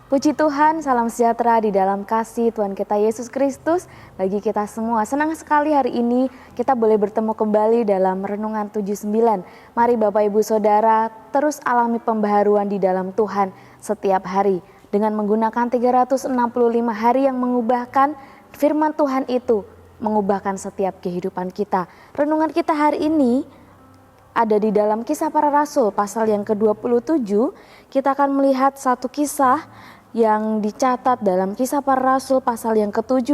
Puji Tuhan, salam sejahtera di dalam kasih Tuhan kita Yesus Kristus bagi kita semua. Senang sekali hari ini kita boleh bertemu kembali dalam Renungan 79. Mari Bapak Ibu Saudara terus alami pembaharuan di dalam Tuhan setiap hari. Dengan menggunakan 365 hari yang mengubahkan firman Tuhan itu, mengubahkan setiap kehidupan kita. Renungan kita hari ini ada di dalam Kisah Para Rasul pasal yang ke-27. Kita akan melihat satu kisah yang dicatat dalam Kisah Para Rasul pasal yang ke-7.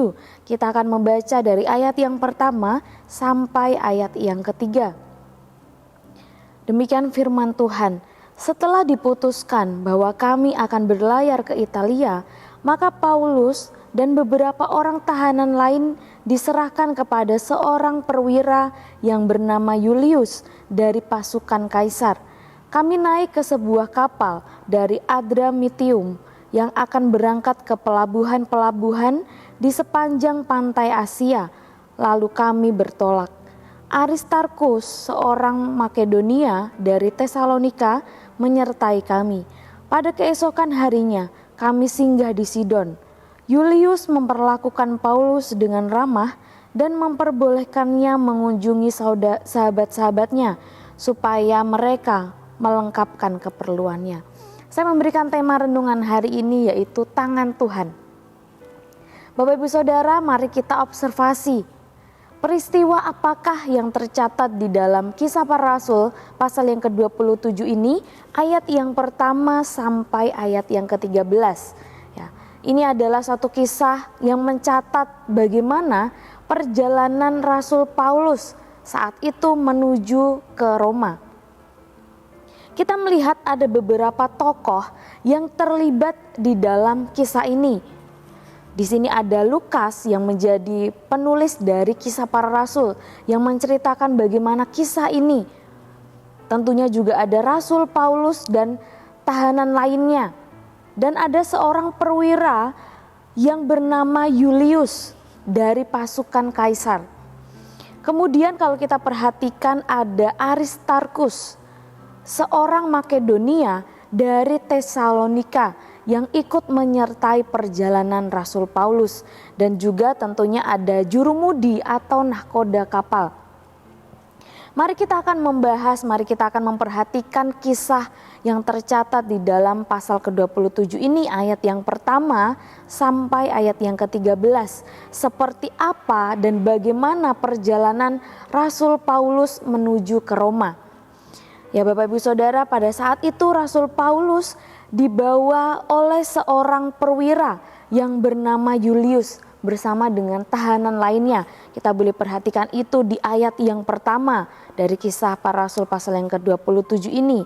Kita akan membaca dari ayat yang pertama sampai ayat yang ketiga. Demikian firman Tuhan. Setelah diputuskan bahwa kami akan berlayar ke Italia, maka Paulus dan beberapa orang tahanan lain diserahkan kepada seorang perwira yang bernama Julius dari pasukan Kaisar. Kami naik ke sebuah kapal dari Adramitium yang akan berangkat ke pelabuhan-pelabuhan di sepanjang pantai Asia. Lalu kami bertolak. Aristarkus, seorang Makedonia dari Tesalonika, menyertai kami. Pada keesokan harinya, kami singgah di Sidon. Julius memperlakukan Paulus dengan ramah dan memperbolehkannya mengunjungi sahabat-sahabatnya supaya mereka melengkapkan keperluannya. Saya memberikan tema renungan hari ini yaitu tangan Tuhan. Bapak Ibu Saudara, mari kita observasi peristiwa apakah yang tercatat di dalam Kisah Para Rasul pasal yang ke-27 ini, ayat yang pertama sampai ayat yang ke-13. Ya, ini adalah satu kisah yang mencatat bagaimana perjalanan Rasul Paulus saat itu menuju ke Roma. Kita melihat ada beberapa tokoh yang terlibat di dalam kisah ini. Di sini ada Lukas yang menjadi penulis dari Kisah Para Rasul yang menceritakan bagaimana kisah ini. Tentunya juga ada Rasul Paulus dan tahanan lainnya. Dan ada seorang perwira yang bernama Julius dari pasukan Kaisar. Kemudian kalau kita perhatikan ada Aristarkus, seorang Makedonia dari Tesalonika yang ikut menyertai perjalanan Rasul Paulus, dan juga tentunya ada jurumudi atau nahkoda kapal. Mari kita akan membahas, mari kita akan memperhatikan kisah yang tercatat di dalam pasal ke-27 ini, ayat yang pertama sampai ayat yang ke-13. Seperti apa dan bagaimana perjalanan Rasul Paulus menuju ke Roma. Ya Bapak Ibu Saudara, pada saat itu Rasul Paulus dibawa oleh seorang perwira yang bernama Julius bersama dengan tahanan lainnya. Kita boleh perhatikan itu di ayat yang pertama dari Kisah Para Rasul pasal yang ke-27 ini.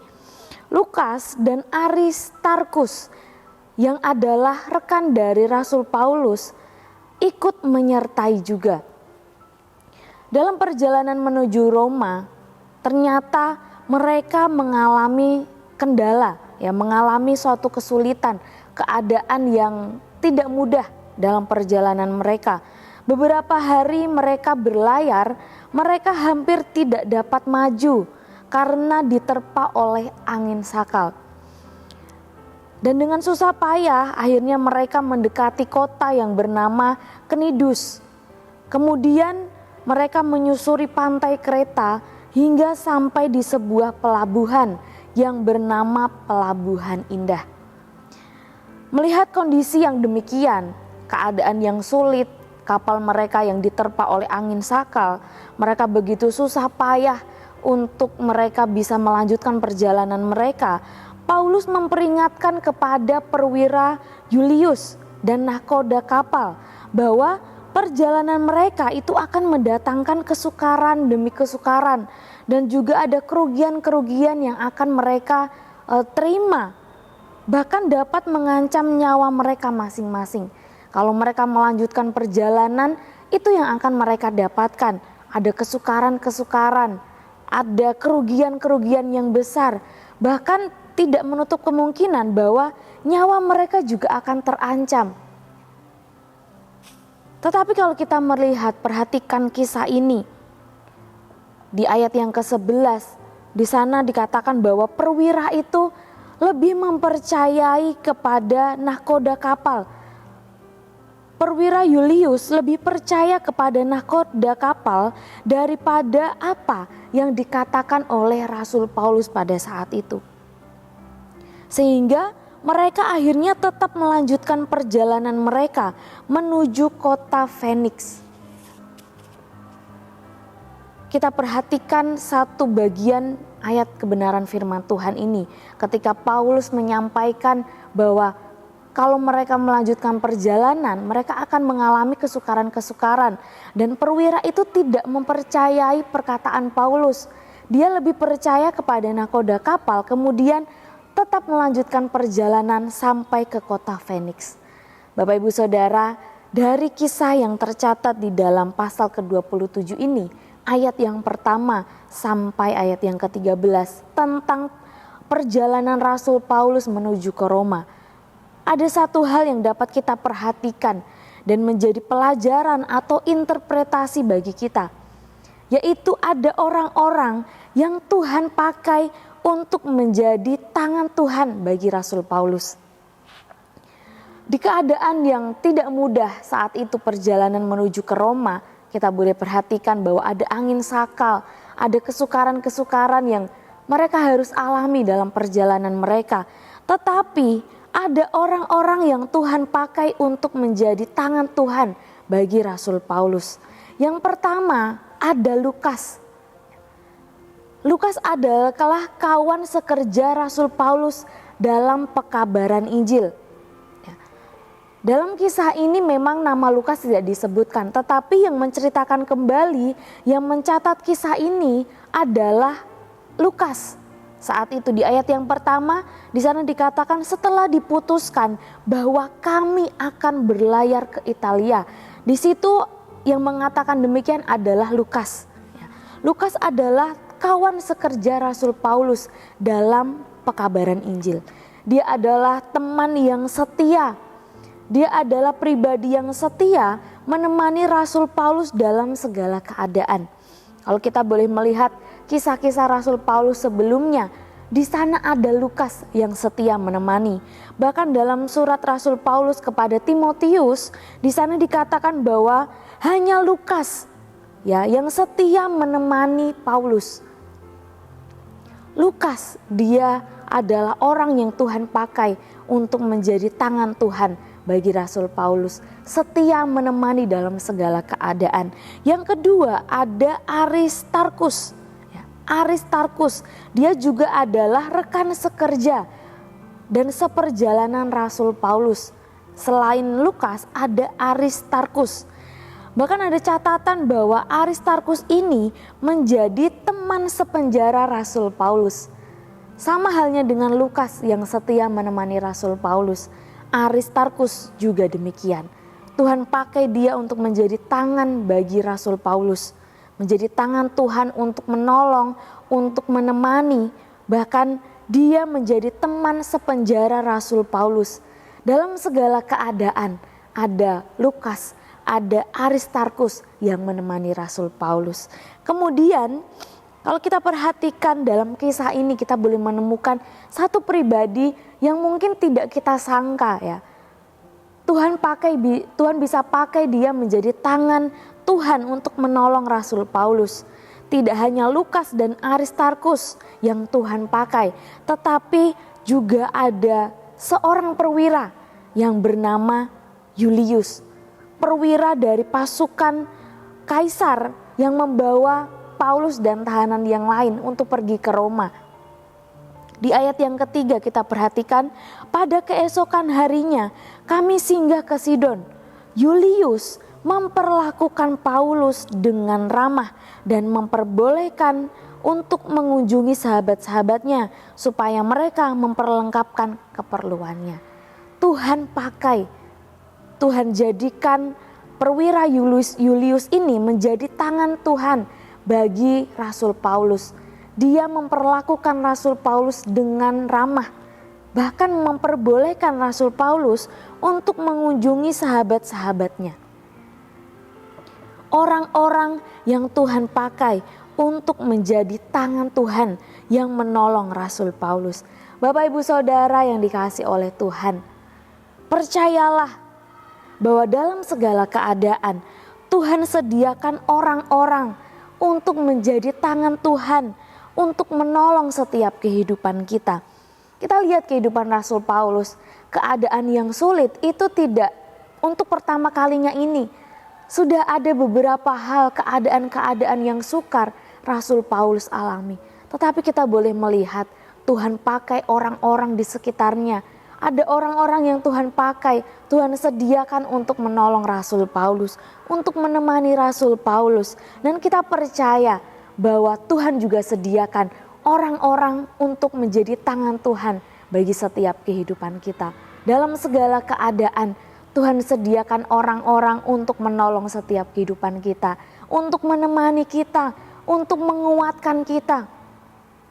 Lukas dan Aristarkus yang adalah rekan dari Rasul Paulus ikut menyertai juga. Dalam perjalanan menuju Roma, ternyata mereka mengalami kendala, mengalami suatu kesulitan, keadaan yang tidak mudah dalam perjalanan mereka. Beberapa hari mereka berlayar, mereka hampir tidak dapat maju karena diterpa oleh angin sakal. Dan dengan susah payah akhirnya mereka mendekati kota yang bernama Knidus. Kemudian mereka menyusuri pantai Kreta hingga sampai di sebuah pelabuhan yang bernama Pelabuhan Indah. Melihat kondisi yang demikian, keadaan yang sulit, kapal mereka yang diterpa oleh angin sakal, mereka begitu susah payah untuk mereka bisa melanjutkan perjalanan mereka. Paulus memperingatkan kepada perwira Julius dan nahkoda kapal bahwa perjalanan mereka itu akan mendatangkan kesukaran demi kesukaran, dan juga ada kerugian-kerugian yang akan mereka terima, bahkan dapat mengancam nyawa mereka masing-masing. Kalau mereka melanjutkan perjalanan, itu yang akan mereka dapatkan. Ada kesukaran-kesukaran, ada kerugian-kerugian yang besar, bahkan tidak menutup kemungkinan bahwa nyawa mereka juga akan terancam. Tetapi kalau kita melihat, perhatikan kisah ini. Di ayat yang ke-11, di sana dikatakan bahwa perwira itu lebih mempercayai kepada nahkoda kapal. Perwira Julius lebih percaya kepada nahkoda kapal daripada apa yang dikatakan oleh Rasul Paulus pada saat itu. Sehingga mereka akhirnya tetap melanjutkan perjalanan mereka menuju kota Fenix. Kita perhatikan satu bagian ayat kebenaran firman Tuhan ini ketika Paulus menyampaikan bahwa kalau mereka melanjutkan perjalanan, mereka akan mengalami kesukaran-kesukaran. Dan perwira itu tidak mempercayai perkataan Paulus. Dia lebih percaya kepada nahkoda kapal, kemudian tetap melanjutkan perjalanan sampai ke kota Fenix. Bapak Ibu Saudara, dari kisah yang tercatat di dalam pasal ke-27 ini, ayat yang pertama sampai ayat yang ke-13 tentang perjalanan Rasul Paulus menuju ke Roma. Ada satu hal yang dapat kita perhatikan dan menjadi pelajaran atau interpretasi bagi kita, yaitu ada orang-orang yang Tuhan pakai untuk menjadi tangan Tuhan bagi Rasul Paulus. Di keadaan yang tidak mudah saat itu perjalanan menuju ke Roma, kita boleh perhatikan bahwa ada angin sakal, ada kesukaran-kesukaran yang mereka harus alami dalam perjalanan mereka. Tetapi ada orang-orang yang Tuhan pakai untuk menjadi tangan Tuhan bagi Rasul Paulus. Yang pertama ada Lukas. Lukas adalah kawan sekerja Rasul Paulus dalam pekabaran Injil. Dalam kisah ini memang nama Lukas tidak disebutkan, tetapi yang menceritakan kembali, yang mencatat kisah ini adalah Lukas. Saat itu di ayat yang pertama, di sana dikatakan setelah diputuskan bahwa kami akan berlayar ke Italia. Di situ yang mengatakan demikian adalah Lukas. Lukas adalah kawan sekerja Rasul Paulus dalam pekabaran Injil. Dia adalah teman yang setia. Dia adalah pribadi yang setia menemani Rasul Paulus dalam segala keadaan. Kalau kita boleh melihat kisah-kisah Rasul Paulus sebelumnya, di sana ada Lukas yang setia menemani. Bahkan dalam surat Rasul Paulus kepada Timotius, di sana dikatakan bahwa hanya Lukas yang setia menemani Paulus. Lukas, dia adalah orang yang Tuhan pakai untuk menjadi tangan Tuhan bagi Rasul Paulus, setia menemani dalam segala keadaan. Yang kedua ada Aristarkus. Aristarkus, dia juga adalah rekan sekerja dan seperjalanan Rasul Paulus. Selain Lukas ada Aristarkus. Bahkan ada catatan bahwa Aristarkus ini menjadi teman sepenjara Rasul Paulus. Sama halnya dengan Lukas yang setia menemani Rasul Paulus. Aristarkus juga demikian. Tuhan pakai dia untuk menjadi tangan bagi Rasul Paulus. Menjadi tangan Tuhan untuk menolong, untuk menemani. Bahkan dia menjadi teman sepenjara Rasul Paulus. Dalam segala keadaan ada Lukas, ada Aristarkus yang menemani Rasul Paulus. Kemudian kalau kita perhatikan dalam kisah ini, kita boleh menemukan satu pribadi yang mungkin tidak kita sangka ya. Tuhan bisa pakai dia menjadi tangan Tuhan untuk menolong Rasul Paulus. Tidak hanya Lukas dan Aristarkus yang Tuhan pakai, tetapi juga ada seorang perwira yang bernama Julius. Perwira dari pasukan Kaisar yang membawa Paulus dan tahanan yang lain untuk pergi ke Roma. Di ayat yang ketiga kita perhatikan, pada keesokan harinya kami singgah ke Sidon. Julius memperlakukan Paulus dengan ramah dan memperbolehkan untuk mengunjungi sahabat-sahabatnya supaya mereka memperlengkapkan keperluannya. Tuhan pakai, Tuhan jadikan perwira Julius ini menjadi tangan Tuhan bagi Rasul Paulus. Dia memperlakukan Rasul Paulus dengan ramah, bahkan memperbolehkan Rasul Paulus untuk mengunjungi sahabat-sahabatnya. Orang-orang yang Tuhan pakai untuk menjadi tangan Tuhan yang menolong Rasul Paulus. Bapak Ibu Saudara yang dikasihi oleh Tuhan, percayalah bahwa dalam segala keadaan Tuhan sediakan orang-orang untuk menjadi tangan Tuhan, untuk menolong setiap kehidupan kita. Kita lihat kehidupan Rasul Paulus, keadaan yang sulit itu tidak untuk pertama kalinya ini. Sudah ada beberapa hal, keadaan-keadaan yang sukar Rasul Paulus alami. Tetapi kita boleh melihat Tuhan pakai orang-orang di sekitarnya. Ada orang-orang yang Tuhan pakai, Tuhan sediakan untuk menolong Rasul Paulus, untuk menemani Rasul Paulus. Dan kita percaya bahwa Tuhan juga sediakan orang-orang untuk menjadi tangan Tuhan bagi setiap kehidupan kita. Dalam segala keadaan, Tuhan sediakan orang-orang untuk menolong setiap kehidupan kita, untuk menemani kita, untuk menguatkan kita,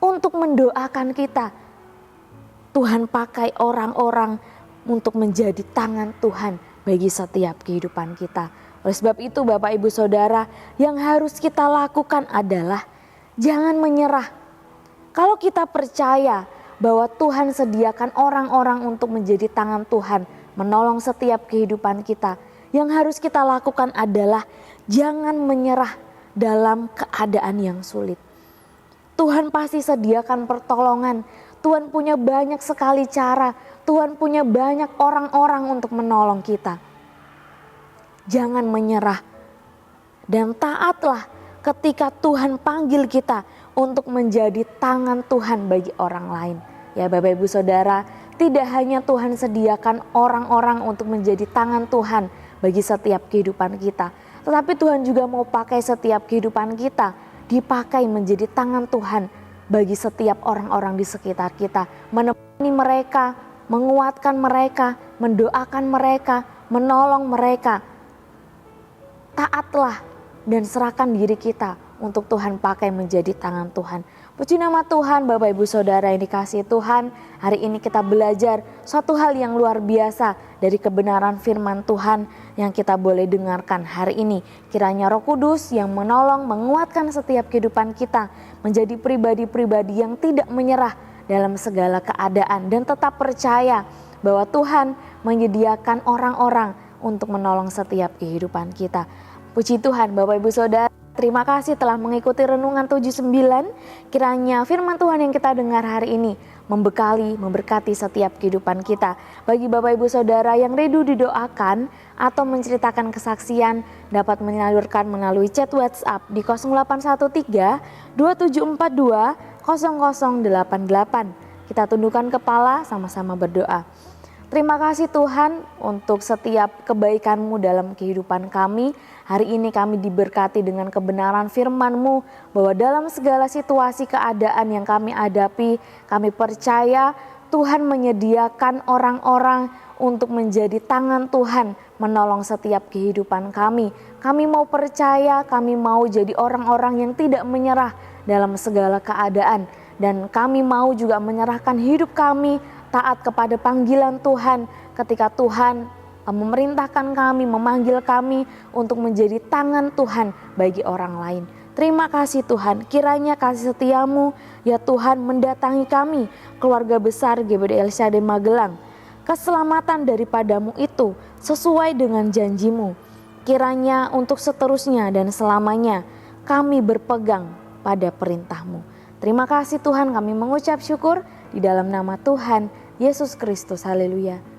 untuk mendoakan kita. Tuhan pakai orang-orang untuk menjadi tangan Tuhan bagi setiap kehidupan kita. Oleh sebab itu Bapak Ibu Saudara, yang harus kita lakukan adalah jangan menyerah. Kalau kita percaya bahwa Tuhan sediakan orang-orang untuk menjadi tangan Tuhan, menolong setiap kehidupan kita, yang harus kita lakukan adalah jangan menyerah dalam keadaan yang sulit. Tuhan pasti sediakan pertolongan, Tuhan punya banyak sekali cara, Tuhan punya banyak orang-orang untuk menolong kita. Jangan menyerah dan taatlah ketika Tuhan panggil kita untuk menjadi tangan Tuhan bagi orang lain. Ya Bapak Ibu Saudara, tidak hanya Tuhan sediakan orang-orang untuk menjadi tangan Tuhan bagi setiap kehidupan kita, tetapi Tuhan juga mau pakai setiap kehidupan kita, dipakai menjadi tangan Tuhan bagi setiap orang-orang di sekitar kita, menemani mereka, menguatkan mereka, mendoakan mereka, menolong mereka. Taatlah dan serahkan diri kita untuk Tuhan pakai menjadi tangan Tuhan. Puji nama Tuhan, Bapak Ibu Saudara yang dikasihi Tuhan. Hari ini kita belajar suatu hal yang luar biasa dari kebenaran firman Tuhan yang kita boleh dengarkan hari ini. Kiranya Roh Kudus yang menolong, menguatkan setiap kehidupan kita menjadi pribadi-pribadi yang tidak menyerah dalam segala keadaan dan tetap percaya bahwa Tuhan menyediakan orang-orang untuk menolong setiap kehidupan kita. Puji Tuhan, Bapak Ibu Saudara. Terima kasih telah mengikuti Renungan 79. Kiranya firman Tuhan yang kita dengar hari ini membekali, memberkati setiap kehidupan kita. Bagi Bapak Ibu Saudara yang rindu didoakan atau menceritakan kesaksian, dapat menyalurkan melalui chat WhatsApp di 0813 2742 0088. Kita tundukkan kepala, sama-sama berdoa. Terima kasih Tuhan untuk setiap kebaikan-Mu dalam kehidupan kami. Hari ini kami diberkati dengan kebenaran firman-Mu bahwa dalam segala situasi keadaan yang kami hadapi, kami percaya Tuhan menyediakan orang-orang untuk menjadi tangan Tuhan menolong setiap kehidupan kami. Kami mau percaya, kami mau jadi orang-orang yang tidak menyerah dalam segala keadaan. Dan kami mau juga menyerahkan hidup kami taat kepada panggilan Tuhan ketika Tuhan memerintahkan kami, memanggil kami untuk menjadi tangan Tuhan bagi orang lain. Terima kasih Tuhan, kiranya kasih setiamu ya Tuhan mendatangi kami, keluarga besar GBD El Shaddai Magelang. Keselamatan daripadamu itu sesuai dengan janjimu. Kiranya untuk seterusnya dan selamanya kami berpegang pada perintahmu. Terima kasih Tuhan, kami mengucap syukur di dalam nama Tuhan Yesus Kristus. Haleluya.